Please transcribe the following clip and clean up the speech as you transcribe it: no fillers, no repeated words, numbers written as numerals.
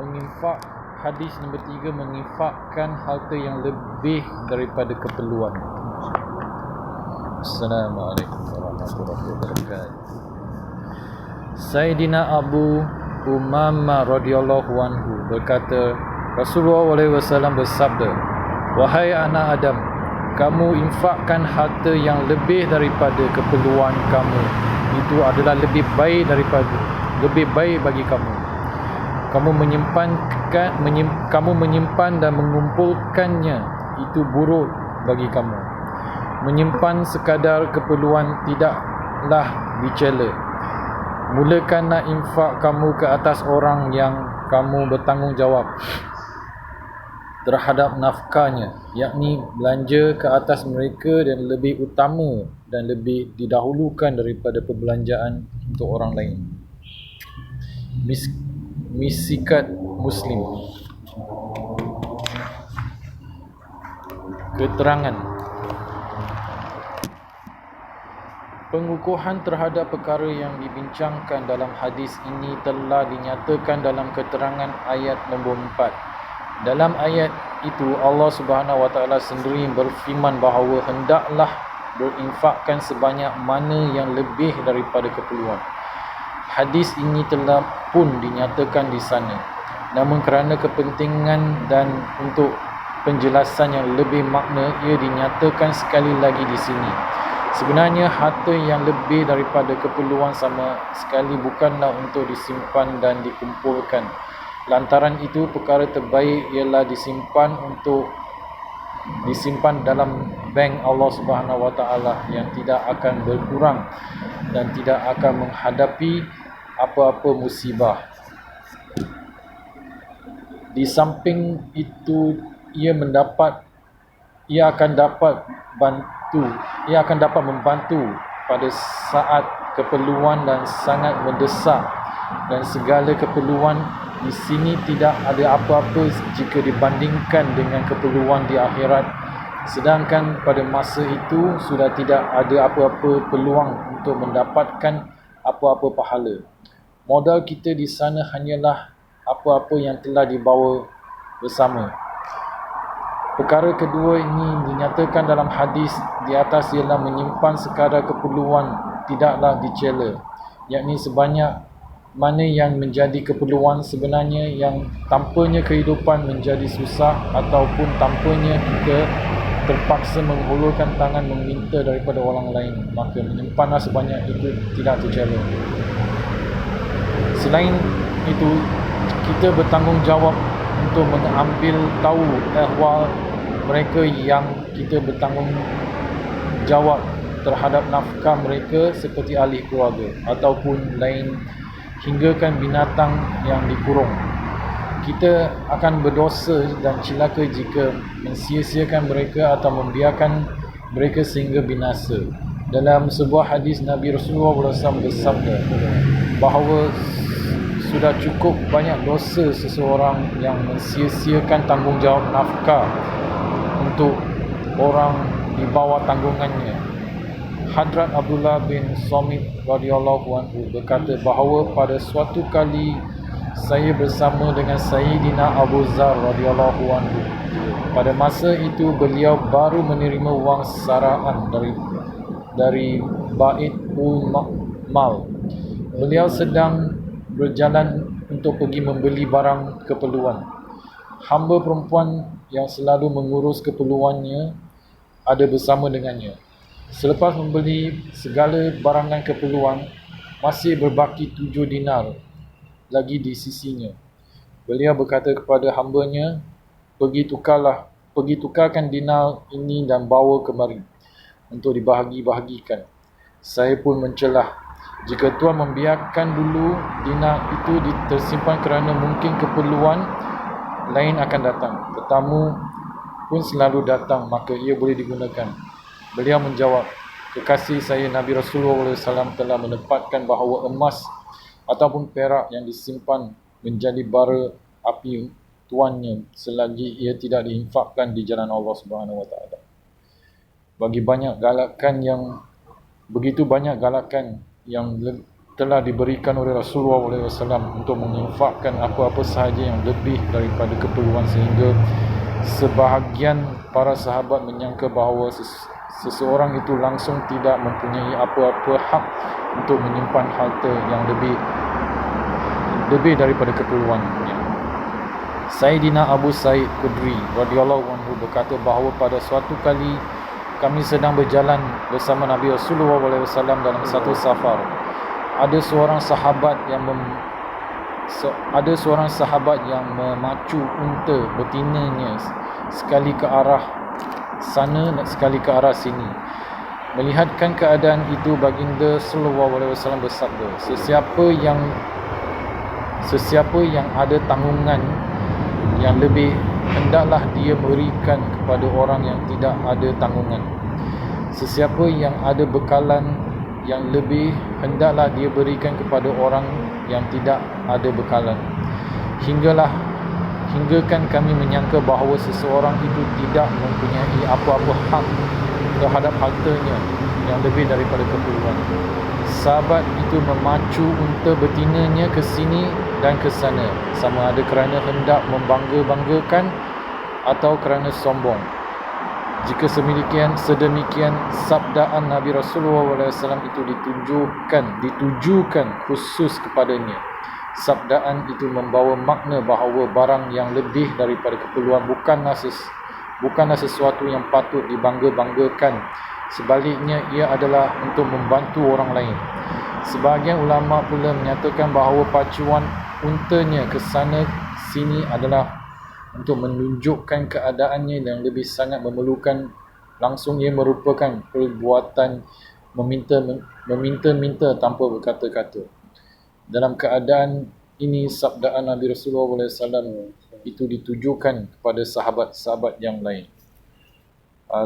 Menginfak, hadis nombor 3, menginfakkan harta yang lebih daripada keperluan. Assalamualaikum warahmatullahi wabarakatuh. Sayyidina Abu Umamah radhiyallahu anhu berkata, Rasulullah SAW bersabda, "Wahai anak Adam, kamu infakkan harta yang lebih daripada keperluan kamu. Itu adalah lebih baik bagi kamu. Kamu menyimpan dan mengumpulkannya, itu buruk bagi kamu. Menyimpan sekadar keperluan tidaklah dicela. Mulakanlah infak kamu ke atas orang yang kamu bertanggungjawab terhadap nafkahnya, yakni belanja ke atas mereka dan lebih utama dan lebih didahulukan daripada perbelanjaan untuk orang lain." Misikat Muslim. Keterangan. Pengukuhan terhadap perkara yang dibincangkan dalam hadis ini telah dinyatakan dalam keterangan ayat nombor 4. Dalam ayat itu Allah Subhanahu Wa Taala sendiri berfirman bahawa hendaklah berinfakkan sebanyak mana yang lebih daripada keperluan. Hadis ini telah pun dinyatakan di sana. Namun kerana kepentingan dan untuk penjelasan yang lebih makna, ia dinyatakan sekali lagi di sini. Sebenarnya harta yang lebih daripada keperluan sama sekali bukanlah untuk disimpan dan dikumpulkan. Lantaran itu, perkara terbaik ialah disimpan dalam bank Allah Subhanahu Wa Taala yang tidak akan berkurang dan tidak akan menghadapi apa-apa musibah. Di samping itu, ia akan dapat membantu pada saat keperluan dan sangat mendesak, dan segala keperluan di sini tidak ada apa-apa jika dibandingkan dengan keperluan di akhirat. Sedangkan pada masa itu sudah tidak ada apa-apa peluang untuk mendapatkan apa-apa pahala. Modal kita di sana hanyalah apa-apa yang telah dibawa bersama. Perkara kedua ini dinyatakan dalam hadis di atas ialah menyimpan sekadar keperluan tidaklah dicela, yakni sebanyak mana yang menjadi keperluan sebenarnya, yang tanpanya kehidupan menjadi susah ataupun tanpanya kita terpaksa menghulurkan tangan meminta daripada orang lain, maka menyimpanlah sebanyak itu tidak tercela. Selain itu, kita bertanggungjawab untuk mengambil tahu ehwal mereka yang kita bertanggungjawab terhadap nafkah mereka, seperti ahli keluarga ataupun lain, hinggakan binatang yang dikurung. Kita akan berdosa dan celaka jika mensia-siakan mereka atau membiarkan mereka sehingga binasa. Dalam sebuah hadis, Nabi Rasulullah SAW bersabda bahawa sudah cukup banyak dosa seseorang yang mensia-siakan tanggungjawab nafkah untuk orang di bawah tanggungannya. Hadrat Abdullah bin Samit radhiyallahu anhu berkata bahawa pada suatu kali saya bersama dengan Sayyidina Abu Zar radhiyallahu anhu. Pada masa itu beliau baru menerima wang saraan dari Baitul Mal. Beliau sedang berjalan untuk pergi membeli barang keperluan. Hamba perempuan yang selalu mengurus keperluannya ada bersama dengannya. Selepas membeli segala barangan keperluan, masih berbaki 7 dinar lagi di sisinya. Beliau berkata kepada hambanya, pergi tukarkan dinar ini dan bawa kemari untuk dibahagi-bahagikan. Saya pun mencelah, jika Tuan membiarkan dulu dinar itu tersimpan kerana mungkin keperluan lain akan datang. Tetamu pun selalu datang, maka ia boleh digunakan. Beliau menjawab, kekasih saya Nabi Rasulullah SAW telah menempatkan bahawa emas ataupun perak yang disimpan menjadi bara api tuannya selagi ia tidak diinfakkan di jalan Allah Subhanahu Wa Taala. Begitu banyak galakan yang telah diberikan oleh Rasulullah SAW untuk menginfakkan apa-apa sahaja yang lebih daripada keperluan, sehingga sebahagian para sahabat menyangka bahawa seseorang itu langsung tidak mempunyai apa-apa hak untuk menyimpan harta yang lebih daripada keperluannya. Sayyidina Abu Sa'id Khudri radhiyallahu anhu berkata bahawa pada suatu kali kami sedang berjalan bersama Nabi Rasulullah SAW dalam satu safar. Ada seorang sahabat yang memacu unta betinanya sekali ke arah sana dan sekali ke arah sini. Melihatkan keadaan itu, baginda sallallahu alaihi wasallam bersabda, Sesiapa yang ada tanggungan yang lebih, hendaklah dia berikan kepada orang yang tidak ada tanggungan. Sesiapa yang ada bekalan yang lebih, hendaklah dia berikan kepada orang yang tidak ada bekalan. Hinggakan kami menyangka bahawa seseorang itu tidak mempunyai apa-apa hak terhadap hartanya yang lebih daripada keperluan. Sahabat itu memacu unta betinanya ke sini dan ke sana, sama ada kerana hendak membangga-banggakan atau kerana sombong. Jika sedemikian sabdaan Nabi Rasulullah SAW itu ditujukan khusus kepadanya. Sabdaan itu membawa makna bahawa barang yang lebih daripada keperluan bukanlah sesuatu yang patut dibangga-banggakan. Sebaliknya, ia adalah untuk membantu orang lain. Sebahagian ulama pula menyatakan bahawa pacuan untanya ke sana sini adalah untuk menunjukkan keadaannya yang lebih sangat memerlukan. Langsung ia merupakan perbuatan meminta-minta tanpa berkata-kata. Dalam keadaan ini, sabdaan Nabi Rasulullah SAW itu ditujukan kepada sahabat-sahabat yang lain.